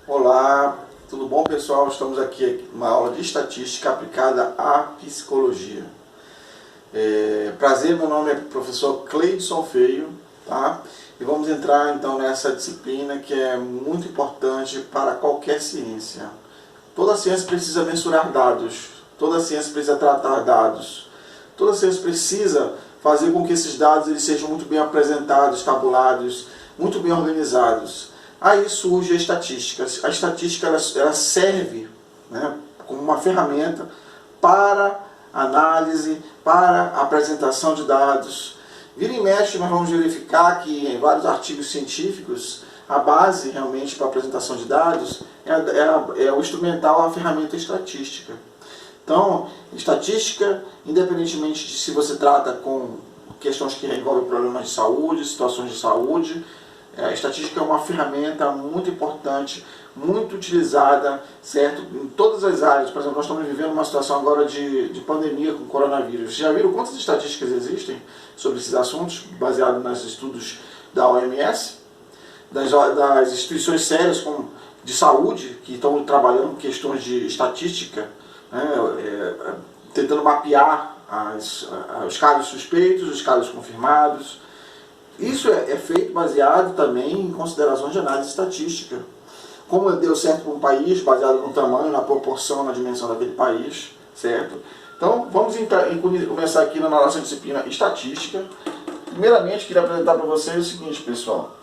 Olá, tudo bom, pessoal? Estamos aqui em uma aula de estatística aplicada à psicologia. Prazer, meu nome é professor Cleidson Feio, tá? E vamos entrar então nessa disciplina que é muito importante para qualquer ciência. Toda ciência precisa mensurar dados, toda ciência precisa tratar dados, toda ciência precisa fazer com que esses dados eles sejam muito bem apresentados, tabulados, muito bem organizados. Aí surge a estatística. A estatística ela serve, né, como uma ferramenta para análise, para apresentação de dados. Vira e mexe, nós vamos verificar que em vários artigos científicos a base realmente para a apresentação de dados é o instrumental, a ferramenta estatística. Então, estatística, independentemente de se você trata com questões que envolvem problemas de saúde, situações de saúde, a estatística é uma ferramenta muito importante, muito utilizada, certo? Em todas as áreas. Por exemplo, nós estamos vivendo uma situação agora de pandemia com coronavírus. Já viram quantas estatísticas existem sobre esses assuntos, baseado nos estudos da OMS, das instituições sérias de saúde, que estão trabalhando com questões de estatística, né, tentando mapear os casos suspeitos, os casos confirmados. Isso é feito baseado também em considerações de análise estatística. Como deu certo para um país, baseado no tamanho, na proporção, na dimensão daquele país, certo? Então, vamos começar aqui na nossa disciplina estatística. Primeiramente, queria apresentar para vocês o seguinte, pessoal.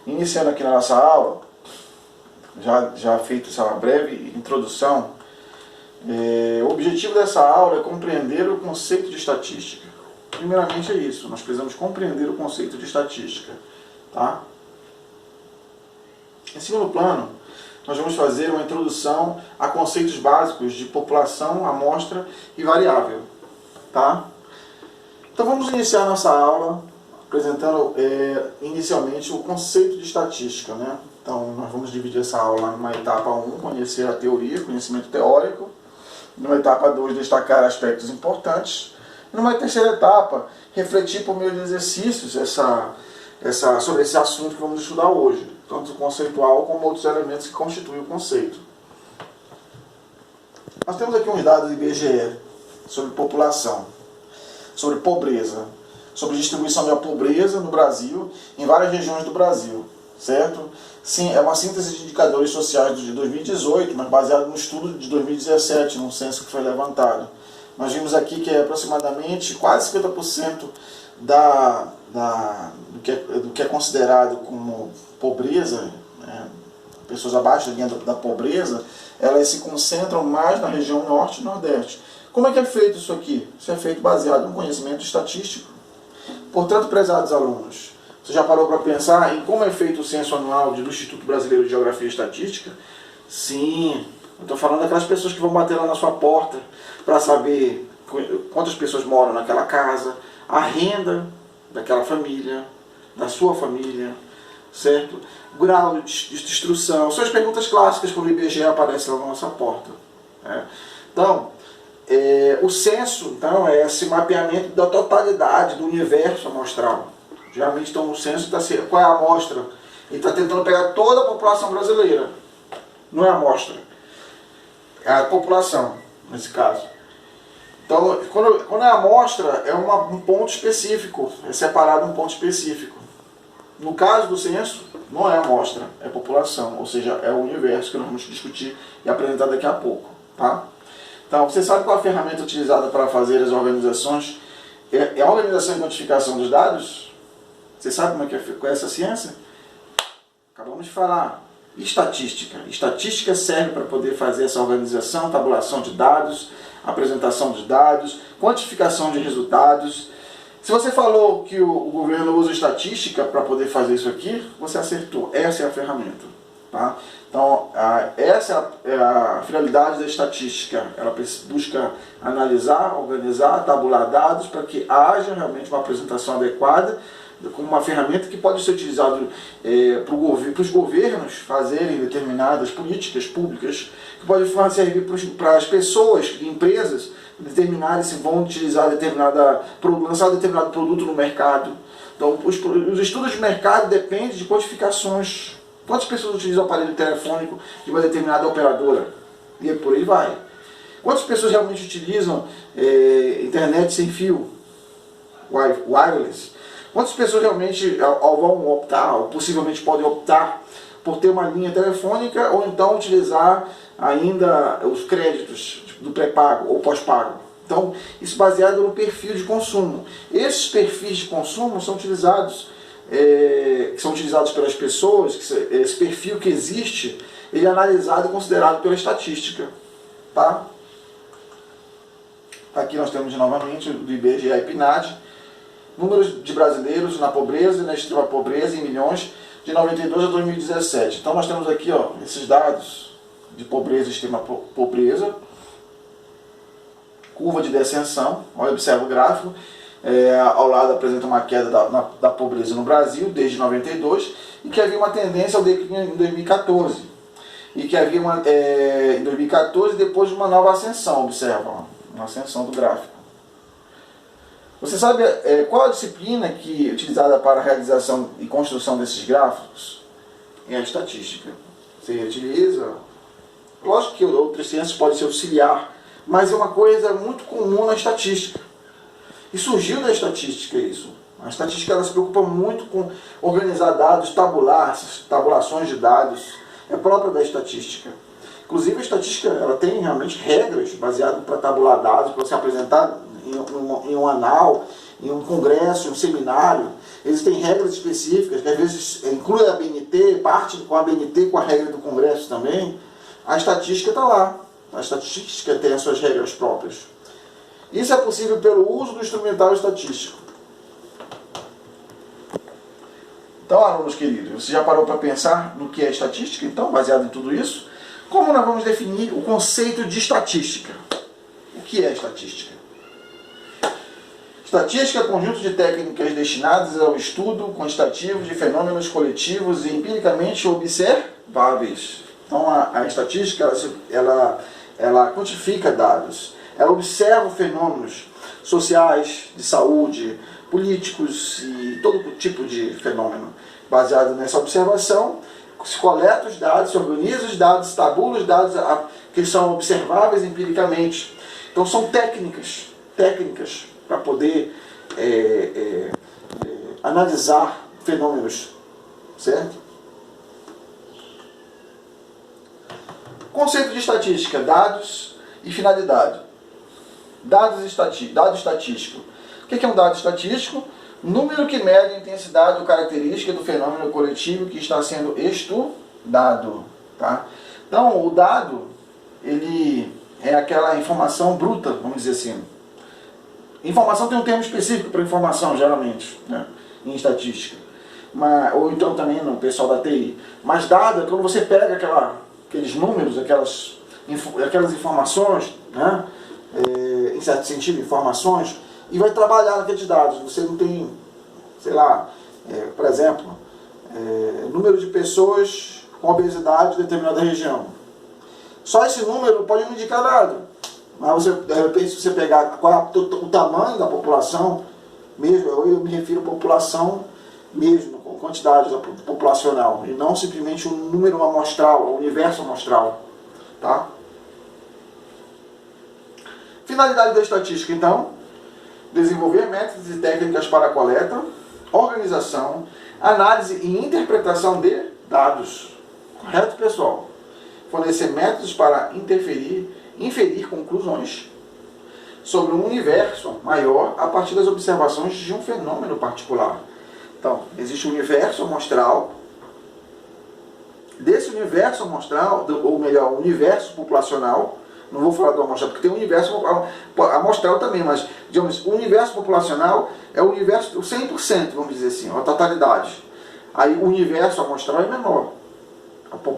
Iniciando aqui na nossa aula, já feita essa breve introdução, o objetivo dessa aula é compreender o conceito de estatística. Primeiramente é isso, nós precisamos compreender o conceito de estatística. Tá? Em segundo plano, nós vamos fazer uma introdução a conceitos básicos de população, amostra e variável. Tá? Então vamos iniciar a nossa aula apresentando inicialmente o conceito de estatística. Né? Então nós vamos dividir essa aula numa etapa 1, conhecer a teoria, conhecimento teórico. Numa etapa 2, destacar aspectos importantes. Numa terceira etapa, refletir por meio de exercícios sobre esse assunto que vamos estudar hoje, tanto conceitual como outros elementos que constituem o conceito. Nós temos aqui uns dados do IBGE sobre população, sobre pobreza, sobre distribuição da pobreza no Brasil, em várias regiões do Brasil, certo? Sim, é uma síntese de indicadores sociais de 2018, mas baseado no estudo de 2017, num censo que foi levantado. Nós vimos aqui que é aproximadamente quase 50% do que é considerado como pobreza, né, pessoas abaixo da linha da pobreza, elas se concentram mais na região norte e nordeste. Como é que é feito isso aqui? Isso é feito baseado no conhecimento estatístico. Portanto, prezados alunos, você já parou para pensar em como é feito o censo anual do Instituto Brasileiro de Geografia e Estatística? Sim, eu estou falando daquelas pessoas que vão bater lá na sua porta para saber quantas pessoas moram naquela casa, a renda daquela família, da sua família, certo? O grau de instrução, são as perguntas clássicas quando o IBGE aparece lá na nossa porta. Né? Então, o censo então, é esse mapeamento da totalidade do universo amostral. Geralmente, então, o censo qual é a amostra? Ele está tentando pegar toda a população brasileira. Não é a amostra. É a população, nesse caso. Então, quando é amostra, é um ponto específico. É separado um ponto específico. No caso do censo, não é amostra, é população. Ou seja, é o universo que nós vamos discutir e apresentar daqui a pouco. Tá? Então, você sabe qual é a ferramenta utilizada para fazer as organizações? É a organização e quantificação dos dados? Você sabe como é que é essa ciência? Acabamos de falar. Estatística. Estatística serve para poder fazer essa organização, tabulação de dados, apresentação de dados, quantificação de resultados. Se você falou que o governo usa estatística para poder fazer isso aqui, você acertou. Essa é a ferramenta. Tá? Então, essa é a finalidade da estatística. Ela busca analisar, organizar, tabular dados para que haja realmente uma apresentação adequada, como uma ferramenta que pode ser utilizada para os governos fazerem determinadas políticas públicas, que pode servir para as pessoas, empresas, determinarem se vão utilizar lançar determinado produto no mercado, Então, os estudos de mercado dependem de quantificações. Quantas pessoas utilizam o aparelho telefônico de uma determinada operadora? E por aí vai. Quantas pessoas realmente utilizam internet sem fio, wireless? Quantas pessoas realmente vão optar, ou possivelmente podem optar, por ter uma linha telefônica ou então utilizar ainda os créditos do pré-pago ou pós-pago? Então, isso baseado no perfil de consumo. Esses perfis de consumo são utilizados, pelas pessoas, esse perfil que existe, ele é analisado e considerado pela estatística. Tá? Aqui nós temos novamente do IBGE e PNAD, números de brasileiros na pobreza e na extrema pobreza em milhões de 92 a 2017. Então nós temos aqui esses dados de pobreza e extrema pobreza, curva de descensão, observa o gráfico, ao lado apresenta uma queda da pobreza no Brasil desde 92 e que havia uma tendência ao declínio em 2014. E que havia em 2014 depois de uma nova ascensão, observa, uma ascensão do gráfico. Você sabe qual a disciplina que é utilizada para a realização e construção desses gráficos? É a estatística. Você utiliza, lógico que outras ciências podem se auxiliar, mas é uma coisa muito comum na estatística. E surgiu da estatística isso. A estatística ela se preocupa muito com organizar dados, tabulações de dados, é própria da estatística. Inclusive a estatística ela tem realmente regras baseadas para tabular dados, para você apresentar em um anal, em um congresso, em um seminário. Existem regras específicas, que às vezes inclui a BNT, parte com a BNT com a regra do congresso também. A estatística está lá. A estatística tem as suas regras próprias. Isso é possível pelo uso do instrumental estatístico. Então, alunos queridos, você já parou para pensar no que é estatística? Então, baseado em tudo isso, como nós vamos definir o conceito de estatística? O que é estatística? Estatística é um conjunto de técnicas destinadas ao estudo quantitativo de fenômenos coletivos e empiricamente observáveis. Então, a estatística ela quantifica dados, ela observa fenômenos sociais, de saúde, políticos e todo tipo de fenômeno. Baseado nessa observação, se coleta os dados, se organiza os dados, tabula os dados que são observáveis empiricamente. Então são técnicas para poder analisar fenômenos, certo? Conceito de estatística, dados e finalidade. Dado estatístico. O que é um dado estatístico? Número que mede a intensidade ou característica do fenômeno coletivo que está sendo estudado. Tá? Então, o dado, ele é aquela informação bruta, vamos dizer assim. Informação tem um termo específico para informação, geralmente, né? Em estatística. Ou então também no pessoal da TI. Mas dado é quando você pega aqueles números, aquelas informações, né? Em certo sentido, informações, e vai trabalhar naqueles dados. Você não tem, sei lá, por exemplo, número de pessoas com obesidade em determinada região. Só esse número pode não indicar nada. Mas você, de repente, se você pegar o tamanho da população, mesmo, eu me refiro à população mesmo, com quantidade populacional, e não simplesmente um número amostral, o universo amostral. Tá? Finalidade da estatística, então, desenvolver métodos e técnicas para a coleta, organização, análise e interpretação de dados. Correto, pessoal? Fornecer métodos para inferir conclusões sobre um universo maior a partir das observações de um fenômeno particular. Então, existe um universo amostral. Desse universo amostral, ou melhor, o universo populacional, não vou falar do amostral, porque tem um universo amostral também, mas, digamos, o universo populacional é o universo 100%, vamos dizer assim, a totalidade. Aí o universo amostral é menor.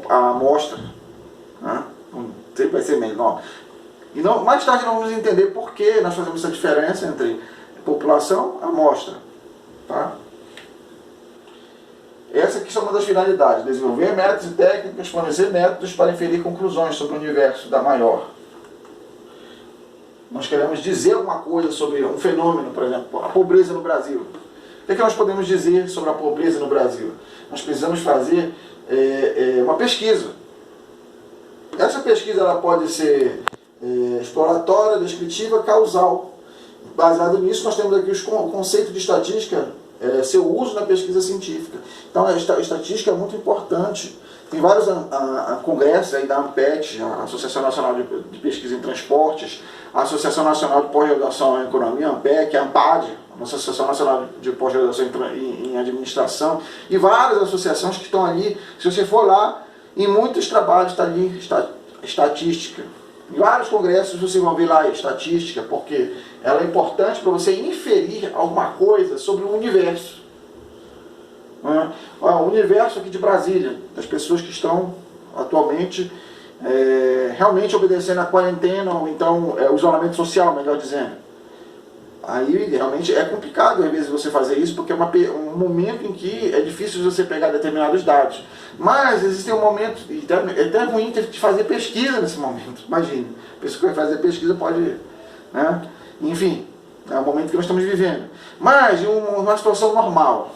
A amostra, né, sempre vai ser menor. E não, mais tarde nós vamos entender por que nós fazemos essa diferença entre população e amostra. Tá? Essa aqui é uma das finalidades: desenvolver métodos e técnicas, fornecer métodos para inferir conclusões sobre o universo da maior. Nós queremos dizer alguma coisa sobre um fenômeno, por exemplo, a pobreza no Brasil. O que nós podemos dizer sobre a pobreza no Brasil? Nós precisamos fazer uma pesquisa. Essa pesquisa ela pode ser exploratória, descritiva, causal. Baseado nisso, nós temos aqui o conceito de estatística, seu uso na pesquisa científica. Então, a estatística é muito importante. Tem vários congressos aí da ANPET, a Associação Nacional de Pesquisa em Transportes, a Associação Nacional de Pós-Graduação em Economia, a ANPEC, a ANPAD, a Associação Nacional de Pós-Graduação em Administração, e várias associações que estão ali. Se você for lá, em muitos trabalhos está ali estatística. Em vários congressos você vai ver lá estatística, porque ela é importante para você inferir alguma coisa sobre o universo. O universo aqui de Brasília, das pessoas que estão atualmente realmente obedecendo a quarentena, ou então o isolamento social, melhor dizendo. Aí realmente é complicado às vezes você fazer isso, porque é um momento em que é difícil você pegar determinados dados. Mas existe um momento, é até ruim ter de fazer pesquisa nesse momento. Imagine, a pessoa que vai fazer pesquisa pode... Enfim, é o momento que nós estamos vivendo. Mas em uma situação normal,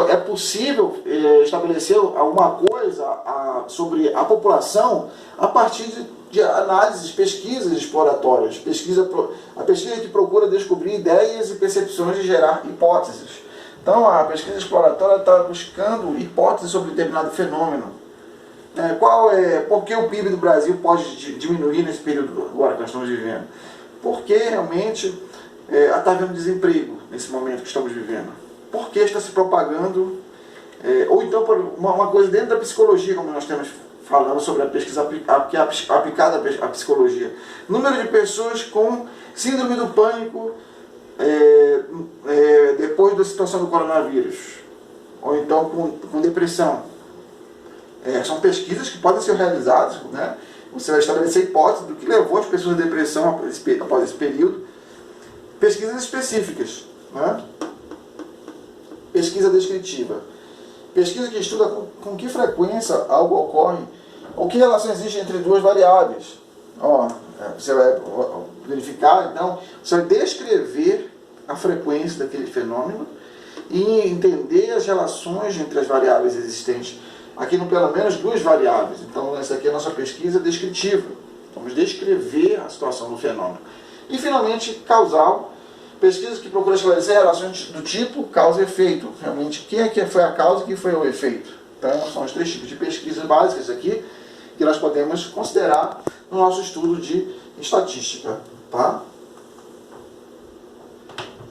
é possível estabelecer alguma coisa sobre a população a partir de análises, pesquisas exploratórias. A pesquisa que procura descobrir ideias e percepções e gerar hipóteses. Então a pesquisa exploratória está buscando hipóteses sobre determinado fenômeno. Por que o PIB do Brasil pode diminuir nesse período agora que nós estamos vivendo? Porque realmente está havendo desemprego nesse momento que estamos vivendo. Por que está se propagando? Ou então por uma coisa dentro da psicologia, como nós temos falando sobre a pesquisa aplicada à psicologia. Número de pessoas com síndrome do pânico depois da situação do coronavírus. Ou então com depressão. São pesquisas que podem ser realizadas, né? Você vai estabelecer hipóteses do que levou as pessoas à depressão após esse período. Pesquisas específicas, né? Pesquisa descritiva. Pesquisa que estuda com que frequência algo ocorre, ou que relação existe entre duas variáveis. Você vai verificar, então, você vai descrever a frequência daquele fenômeno e entender as relações entre as variáveis existentes. Aqui no pelo menos duas variáveis. Então essa aqui é a nossa pesquisa descritiva. Vamos descrever a situação do fenômeno. E finalmente, causal. Pesquisa que procura esclarecer relações do tipo causa e efeito. Realmente, quem é que foi a causa e quem foi o efeito. Então são os três tipos de pesquisas básicas aqui que nós podemos considerar no nosso estudo de estatística. Tá?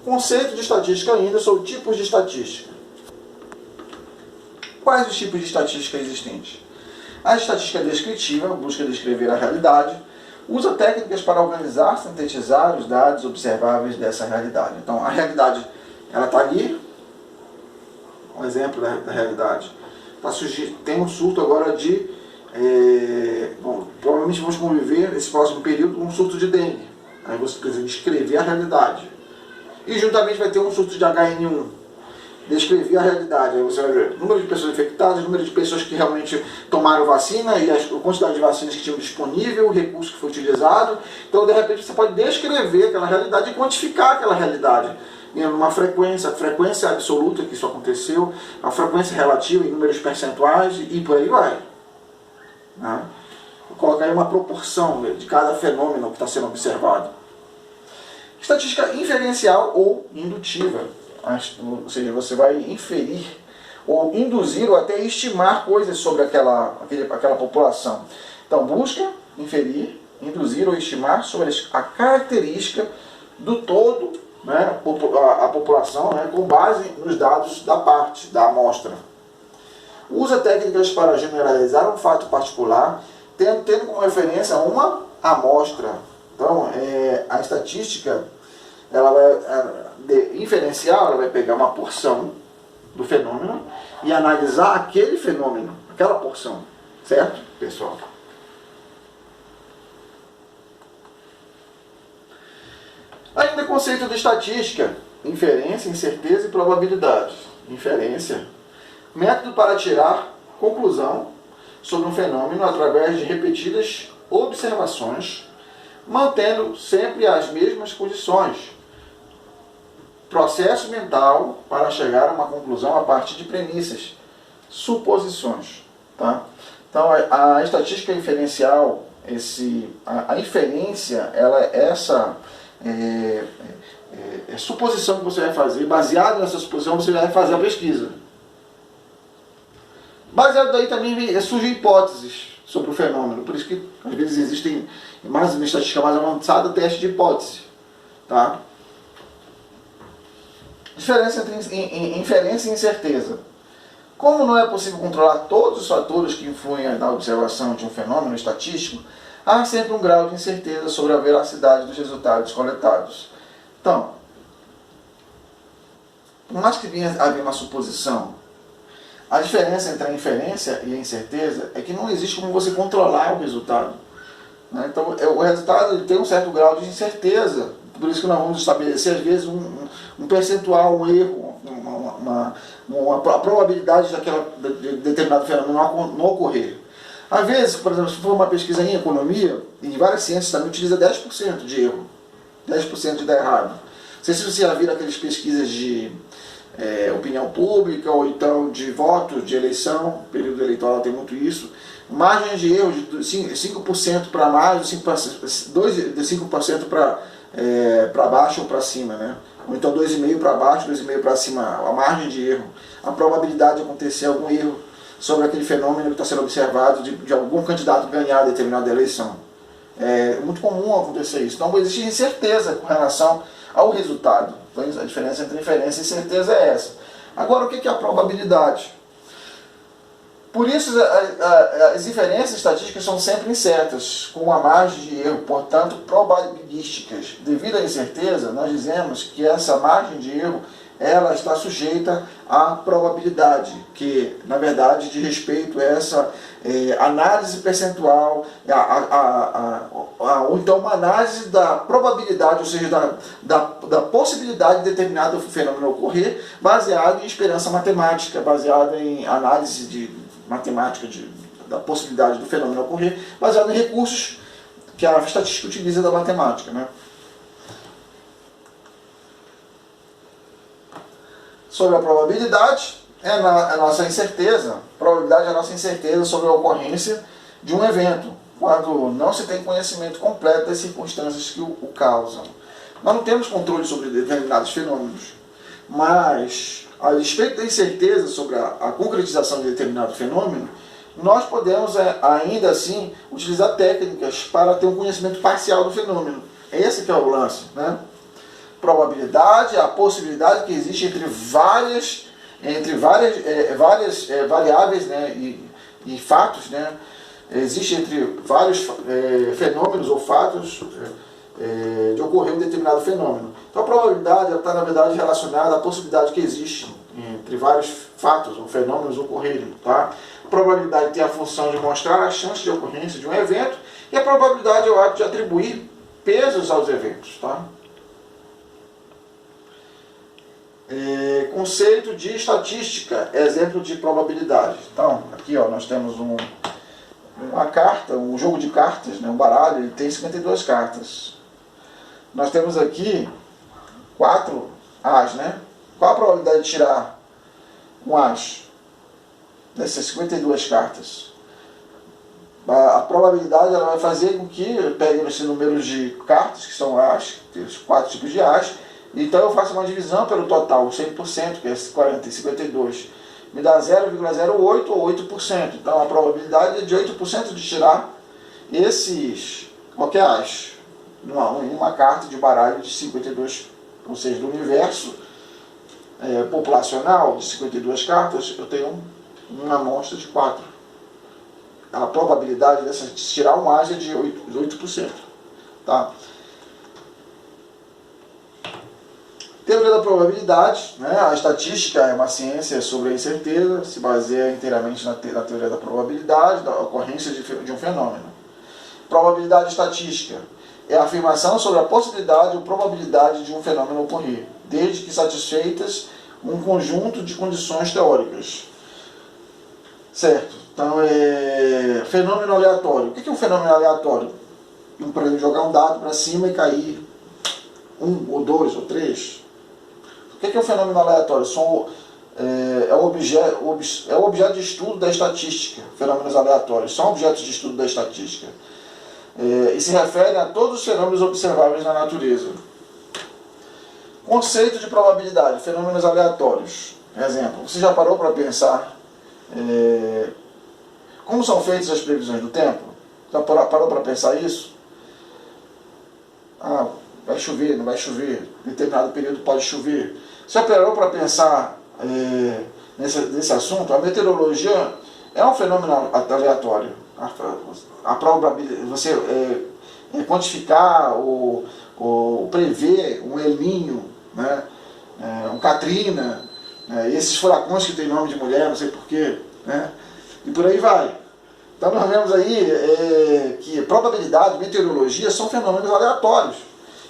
Conceito de estatística ainda sobre tipos de estatística. Quais os tipos de estatística existentes? A estatística descritiva busca descrever a realidade, usa técnicas para organizar, sintetizar os dados observáveis dessa realidade. Então, a realidade ela está ali, um exemplo da realidade. Tem um surto agora de... provavelmente vamos conviver nesse próximo período com um surto de dengue. Aí você precisa descrever a realidade. E juntamente vai ter um surto de HN1. Descrever a realidade. Aí você vai ver o número de pessoas infectadas, o número de pessoas que realmente tomaram vacina e a quantidade de vacinas que tinham disponível, o recurso que foi utilizado. Então, de repente, você pode descrever aquela realidade e quantificar aquela realidade. Em uma frequência, a frequência absoluta que isso aconteceu, a frequência relativa em números percentuais e por aí vai. Né? Vou colocar aí uma proporção de cada fenômeno que está sendo observado. Estatística inferencial ou indutiva. Ou seja, você vai inferir, ou induzir, ou até estimar coisas sobre aquela população. Então, busca inferir, induzir ou estimar sobre a característica do todo, né, a população, né, com base nos dados da amostra. Usa técnicas para generalizar um fato particular, tendo como referência uma amostra. Então, a estatística, ela vai... inferencial, ela vai pegar uma porção do fenômeno e analisar aquele fenômeno, aquela porção, certo, pessoal? Ainda conceito de estatística, inferência, incerteza e probabilidade. Inferência, método para tirar conclusão sobre um fenômeno através de repetidas observações, mantendo sempre as mesmas condições. processo mental para chegar a uma conclusão a partir de premissas, suposições. Tá? Então, a estatística inferencial, a inferência, ela é essa suposição que você vai fazer. Baseado nessa suposição, você vai fazer a pesquisa. Baseado daí também surgem hipóteses sobre o fenômeno. Por isso que, às vezes, existem, mais uma estatística mais avançada, teste de hipótese. Tá? Diferença entre inferência e incerteza. Como não é possível controlar todos os fatores que influem na observação de um fenômeno estatístico, há sempre um grau de incerteza sobre a veracidade dos resultados coletados. Então, por mais que havia uma suposição, a diferença entre a inferência e a incerteza é que não existe como você controlar o resultado. Né? Então, o resultado ele tem um certo grau de incerteza. Por isso que nós vamos estabelecer, às vezes, um percentual, um erro, a probabilidade de determinado fenômeno não ocorrer. Às vezes, por exemplo, se for uma pesquisa em economia, e em várias ciências também utiliza 10% de erro, 10% de dar errado. Não sei se você já viu aquelas pesquisas de opinião pública, ou então de votos de eleição, período eleitoral tem muito isso, margens de erro de 5% para mais, de 5% para baixo ou para cima, né? Ou então 2,5% para baixo, 2,5% para cima, a margem de erro, a probabilidade de acontecer algum erro sobre aquele fenômeno que está sendo observado de algum candidato ganhar determinada eleição. É muito comum acontecer isso. Então existe incerteza com relação ao resultado. Então, a diferença entre inferência e certeza é essa. Agora, o que é a probabilidade? Por isso, as inferências estatísticas são sempre incertas, com uma margem de erro, portanto, probabilísticas. Devido à incerteza, nós dizemos que essa margem de erro ela está sujeita à probabilidade, que, na verdade, diz respeito a essa análise percentual, ou então uma análise da probabilidade, ou seja, da possibilidade de determinado fenômeno ocorrer, baseado em esperança matemática, baseado em análise matemática da possibilidade do fenômeno ocorrer, baseado em recursos que a estatística utiliza da matemática, né? Sobre a probabilidade, a nossa incerteza. Probabilidade é a nossa incerteza sobre a ocorrência de um evento, quando não se tem conhecimento completo das circunstâncias que o causam. Nós não temos controle sobre determinados fenômenos, mas, a despeito da incerteza sobre a concretização de determinado fenômeno, nós podemos ainda assim utilizar técnicas para ter um conhecimento parcial do fenômeno. Esse que é o lance, né? Probabilidade, a possibilidade que existe entre várias variáveis, né, e fatos, né, existe entre vários fenômenos ou fatos de ocorrer um determinado fenômeno. Então a probabilidade está, na verdade, relacionada à possibilidade que existe entre vários fatos ou fenômenos ocorrerem. Tá? A probabilidade tem a função de mostrar a chance de ocorrência de um evento, e a probabilidade é o ato de atribuir pesos aos eventos. Tá? Conceito de estatística, exemplo de probabilidade. Então, aqui nós temos uma carta, um jogo de cartas, né, um baralho, ele tem 52 cartas. Nós temos aqui 4 As, né? Qual a probabilidade de tirar um As dessas 52 cartas? A probabilidade ela vai fazer com que eu pegue esse número de cartas, que são As, tem os 4 tipos de As. Então eu faço uma divisão pelo total, 100%, que é 40 e 52, me dá 0,08 ou 8%. Então a probabilidade é de 8% de tirar qualquer As, uma carta de baralho de 52, ou seja, do universo populacional de 52 cartas, eu tenho uma amostra de 4. A probabilidade de tirar um As é de 8%. Tá? Teoria da probabilidade, né? A estatística é uma ciência sobre a incerteza, se baseia inteiramente na teoria da probabilidade, da ocorrência de um fenômeno. Probabilidade estatística é a afirmação sobre a possibilidade ou probabilidade de um fenômeno ocorrer, desde que satisfeitas um conjunto de condições teóricas. Certo? Então, fenômeno aleatório. O que é um fenômeno aleatório? Por exemplo, jogar um dado para cima e cair 1, ou 2, ou 3. que é um fenômeno aleatório? É o objeto de estudo da estatística. Fenômenos aleatórios são objetos de estudo da estatística. E se referem a todos os fenômenos observáveis na natureza. Conceito de probabilidade, fenômenos aleatórios. Exemplo, você já parou para pensar como são feitas as previsões do tempo? Já parou para pensar isso? Ah, vai chover, não vai chover, em determinado período pode chover. Você já parou para pensar nesse assunto? A meteorologia é um fenômeno aleatório. A probabilidade, você quantificar ou prever um El Niño, né? Um Katrina, esses furacões que tem nome de mulher, não sei porquê, né? E por aí vai. Então nós vemos aí que probabilidade, meteorologia são fenômenos aleatórios.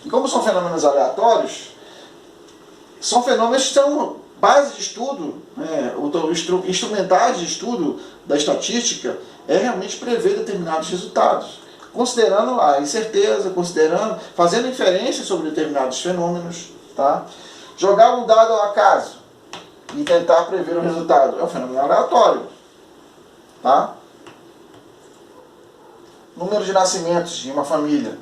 E como são fenômenos aleatórios, são fenômenos que são base de estudo, instrumentais de estudo da estatística, é realmente prever determinados resultados, considerando a incerteza, fazendo inferência sobre determinados fenômenos, tá? Jogar um dado ao acaso e tentar prever o resultado é um fenômeno aleatório, tá? Número de nascimentos em uma família,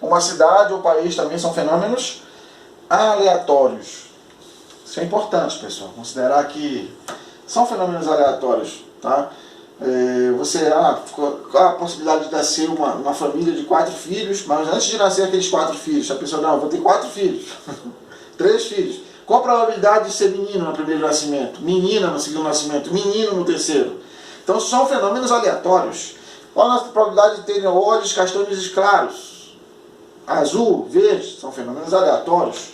uma cidade ou país também são fenômenos aleatórios. Isso é importante, pessoal, considerar que são fenômenos aleatórios, tá? A possibilidade de nascer uma família de 4 filhos, mas antes de nascer aqueles 4 filhos, a pessoa, não, eu vou ter 4 filhos, 3 filhos. Qual a probabilidade de ser menino no primeiro nascimento, menina no segundo nascimento, menino no terceiro? Então são fenômenos aleatórios. Qual a probabilidade de terem olhos castanhos claros, azul, verde? São fenômenos aleatórios,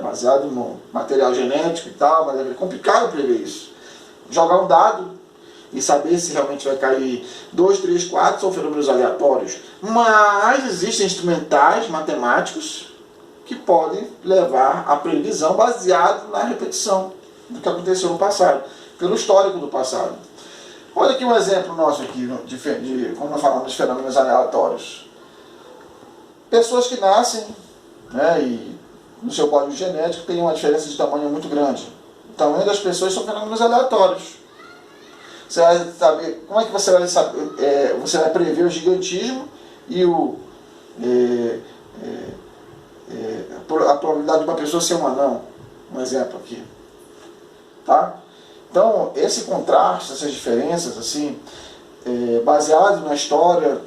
baseado no material genético e tal, mas é complicado prever isso. Jogar um dado e saber se realmente vai cair 2, 3, 4 são fenômenos aleatórios. Mas existem instrumentais matemáticos que podem levar à previsão baseado na repetição do que aconteceu no passado, pelo histórico do passado. Olha aqui um exemplo nosso aqui, como nós falamos de fenômenos aleatórios. Pessoas que nascem, né, e no seu código genético tem uma diferença de tamanho muito grande. O tamanho das pessoas são fenômenos aleatórios. Você vai saber, como é que você vai saber, você vai prever o gigantismo e a probabilidade de uma pessoa ser um anão, um exemplo aqui, tá? Então esse contraste, essas diferenças assim, baseado na história,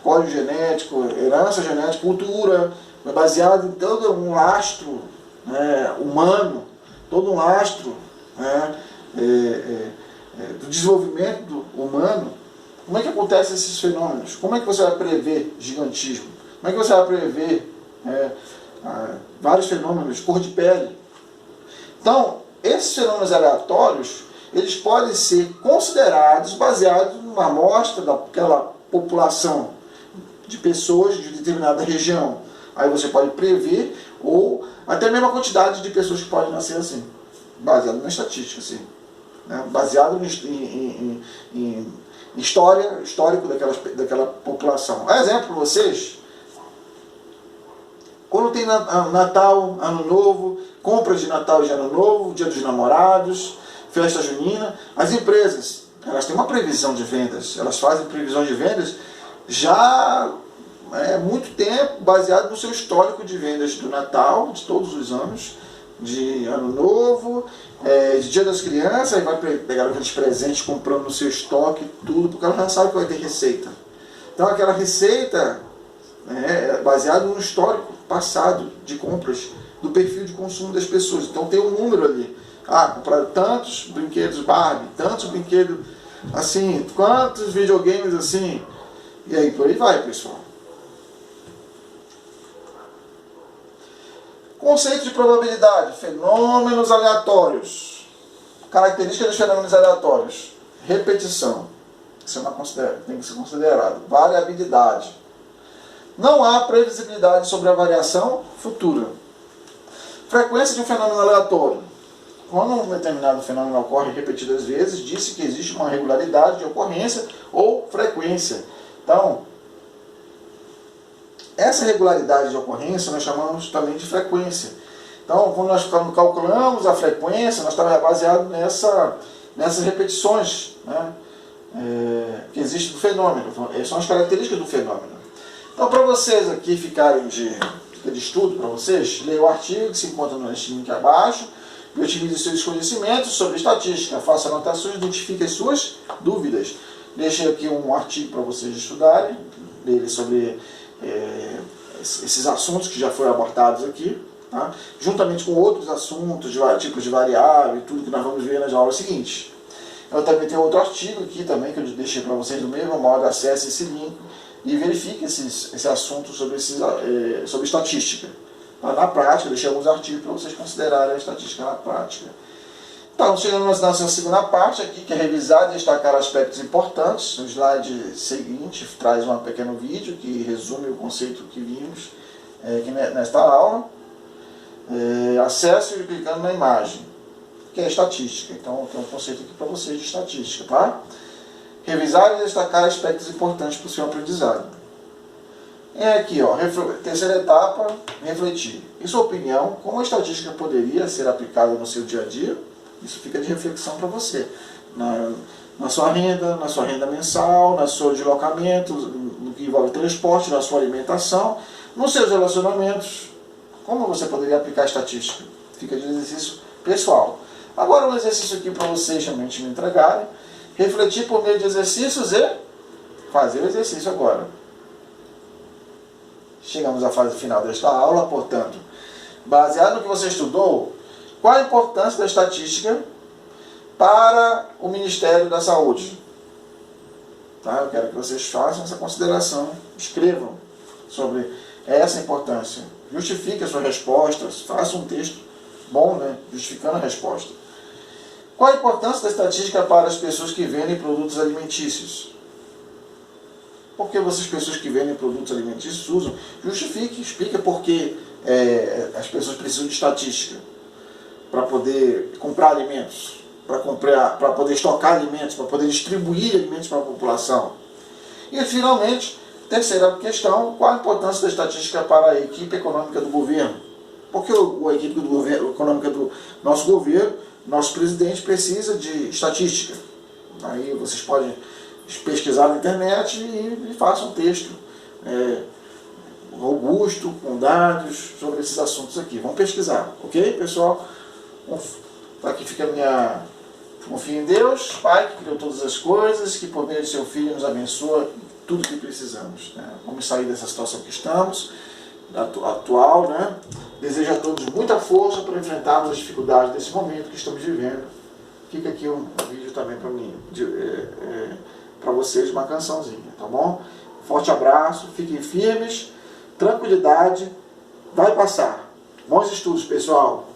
código genético, herança genética, cultura, baseado em todo um lastro, né, humano, todo um lastro, né, do desenvolvimento humano. Como é que acontecem esses fenômenos? Como é que você vai prever gigantismo? Como é que você vai prever vários fenômenos, cor de pele? Então, esses fenômenos aleatórios, eles podem ser considerados baseados numa amostra daquela população de pessoas de determinada região. Aí você pode prever, ou até mesmo a quantidade de pessoas que podem nascer assim, baseado na estatística, assim, né? Baseado em histórico daquela população. Um exemplo para vocês: quando tem Natal, Ano Novo, compras de Natal e de Ano Novo, Dia dos Namorados, festa junina, as empresas, elas têm uma previsão de vendas, elas fazem previsões de vendas já há muito tempo, baseado no seu histórico de vendas do Natal, de todos os anos, de Ano Novo, de Dia das Crianças, aí vai pegar aqueles presentes comprando no seu estoque, tudo, porque ela já sabe que vai ter receita. Então aquela receita é baseada no histórico passado de compras, do perfil de consumo das pessoas. Então tem um número ali. Compraram tantos brinquedos Barbie, tantos brinquedos assim, quantos videogames assim, e aí por aí vai, pessoal. Conceito de probabilidade, fenômenos aleatórios. Características dos fenômenos aleatórios: repetição, isso tem que ser considerado. Variabilidade, não há previsibilidade sobre a variação futura. Frequência de um fenômeno aleatório: quando um determinado fenômeno ocorre repetidas vezes, disse que existe uma regularidade de ocorrência ou frequência. Então, essa regularidade de ocorrência nós chamamos também de frequência. Então, quando nós calculamos a frequência, nós estamos baseados nessas repetições, né, que existem do fenômeno. São as características do fenômeno. Então, para vocês aqui ficarem de estudo, para vocês, leiam o artigo que se encontra no link abaixo, e utilize seus conhecimentos sobre estatística, faça anotações, identifique as suas dúvidas. Deixei aqui um artigo para vocês estudarem, dele sobre esses assuntos que já foram abordados aqui, tá? Juntamente com outros assuntos, tipos de variável e tudo que nós vamos ver nas aulas seguintes. Eu também tenho outro artigo aqui também que eu deixei para vocês do mesmo modo, acesse esse link e verifique esse assunto sobre estatística. Tá? Na prática, deixei alguns artigos para vocês considerarem a estatística na prática. Então, chegando na nossa segunda parte aqui, que é revisar e destacar aspectos importantes. O slide seguinte traz um pequeno vídeo que resume o conceito que vimos aqui nesta aula. Acesse clicando na imagem, que é estatística. Então, tem um conceito aqui para vocês de estatística, tá? Revisar e destacar aspectos importantes para o seu aprendizado. Aqui, ó, terceira etapa, refletir. Em sua opinião, como a estatística poderia ser aplicada no seu dia a dia? Isso fica de reflexão para você. Na sua renda mensal, no seu deslocamento, no que envolve transporte, na sua alimentação, nos seus relacionamentos. Como você poderia aplicar a estatística? Fica de exercício pessoal. Agora um exercício aqui para vocês também me entregarem. Refletir por meio de exercícios e fazer o exercício agora. Chegamos à fase final desta aula, portanto, baseado no que você estudou, qual a importância da estatística para o Ministério da Saúde? Tá? Eu quero que vocês façam essa consideração, escrevam sobre essa importância. Justifique as suas respostas, faça um texto bom, né? Justificando a resposta. Qual a importância da estatística para as pessoas que vendem produtos alimentícios? Por que essas pessoas que vendem produtos alimentícios usam? Justifique, explique por que as pessoas precisam de estatística para poder comprar alimentos, para poder estocar alimentos, para poder distribuir alimentos para a população. E, finalmente, terceira questão, qual a importância da estatística para a equipe econômica do governo? Porque a equipe econômica do nosso governo, nosso presidente, precisa de estatística. Aí vocês podem pesquisar na internet e façam um texto robusto, com dados sobre esses assuntos aqui. Vamos pesquisar, ok, pessoal? Aqui fica a minha... Confio em Deus, Pai, que criou todas as coisas, que por meio de seu Filho nos abençoa tudo que precisamos. Né? Vamos sair dessa situação que estamos, atual, né? Desejo a todos muita força para enfrentarmos as dificuldades desse momento que estamos vivendo. Fica aqui um vídeo também para mim, para vocês, uma cançãozinha, tá bom? Forte abraço, fiquem firmes, tranquilidade, vai passar. Bons estudos, pessoal!